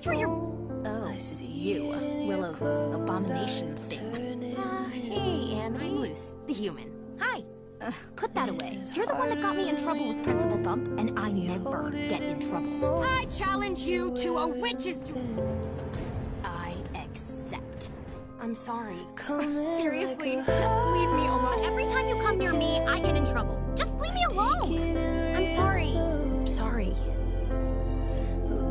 after your... Oh, it's you. Willow's abomination thing. Hey, Amity. Luz, the human. Hi. Put that away. You're the one that got me in trouble with Principal Bump, and I never get in trouble. I challenge you to a witch's duel. I accept. I'm sorry. Seriously, just leave me alone. Every time you come near me, I get in trouble. Just leave me alone. I'm sorry. I'm sorry.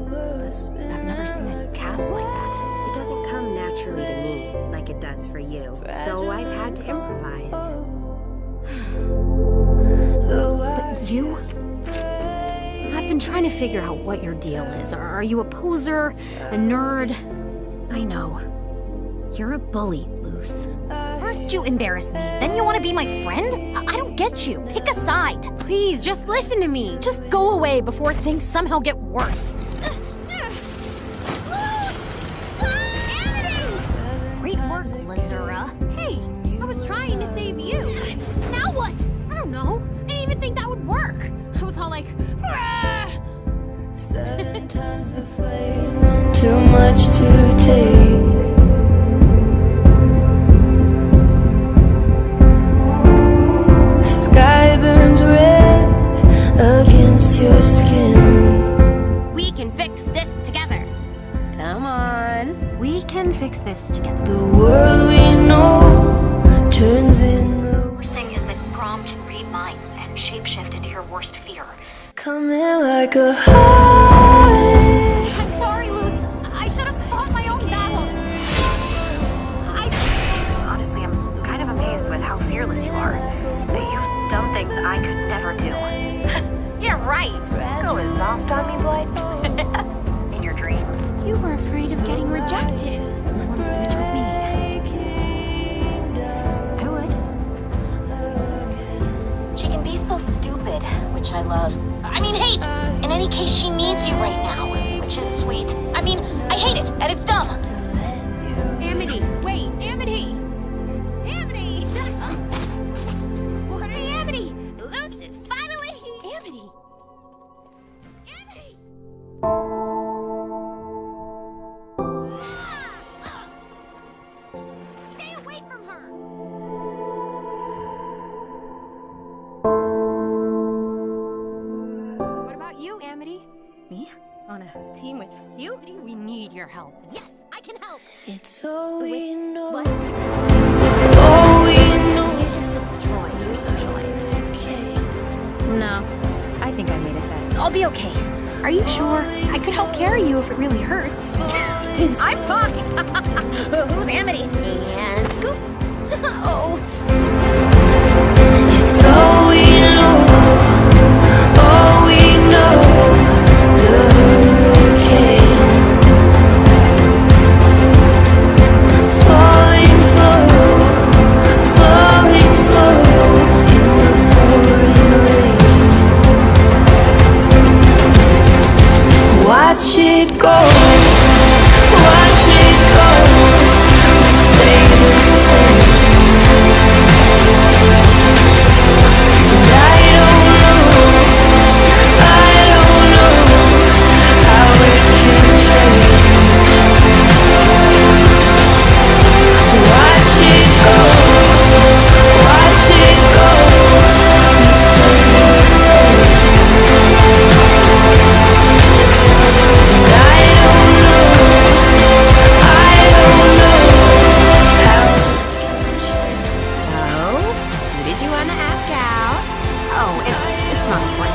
But I've never seen a cast like that. It doesn't come naturally to me like it does for you, so I've had to improvise. But you? I've been trying to figure out what your deal is. Are you a poser? A nerd? I know. You're a bully, Luz. First you embarrass me, then you want to be my friend? I don't get you. Pick a side. Please, just listen to me. Just go away before things somehow get worse. Great work, Lazura. Hey, I was trying to save you. Now what? I don't know. I didn't even think that would work. I was all like, "Rah!" 7 times the flame, too much to take. The sky burns red against your skin. We can fix this together. Come on. We can fix this together. The world we know turns in the Worst thing is that Prom can read minds and shapeshift into your worst fear. coming like a hurricane. I'm sorry, Luz. I should have fought my own battle. Honestly, I'm kind of amazed with how fearless you are. That you've done things I could never do. Yeah, right. Go as soft on me, boy. In your dreams. You were afraid of getting rejected. Want to switch with me? I would. She can be so stupid, which I love. I mean, hate! In any case, she needs you right now, which is sweet. I mean, I hate it, and it's dumb. Amity, wait, Amity! Amity! What are you, Amity? Luz is finally... Amity! Amity! Stay away from her! What about you, Amity? Me? On a team with you? We need your help. Yes, I can help! It's all we know. What? All we know. You just destroyed your social life. No, I think I made it better. I'll be okay. Are you sure? I could help carry you if it really hurts. I'm fine. Who's Amity? And Scoop. Oh. It's all we know. All we know. The hurricane. Falling slow in the pouring rain. Watch it go, watch it go. We stay the same. And I don't know how it can change. Watch it go, watch it go. We stay the same. And I don't know how it can change. So, who did you want to ask out? Oh, it's not important.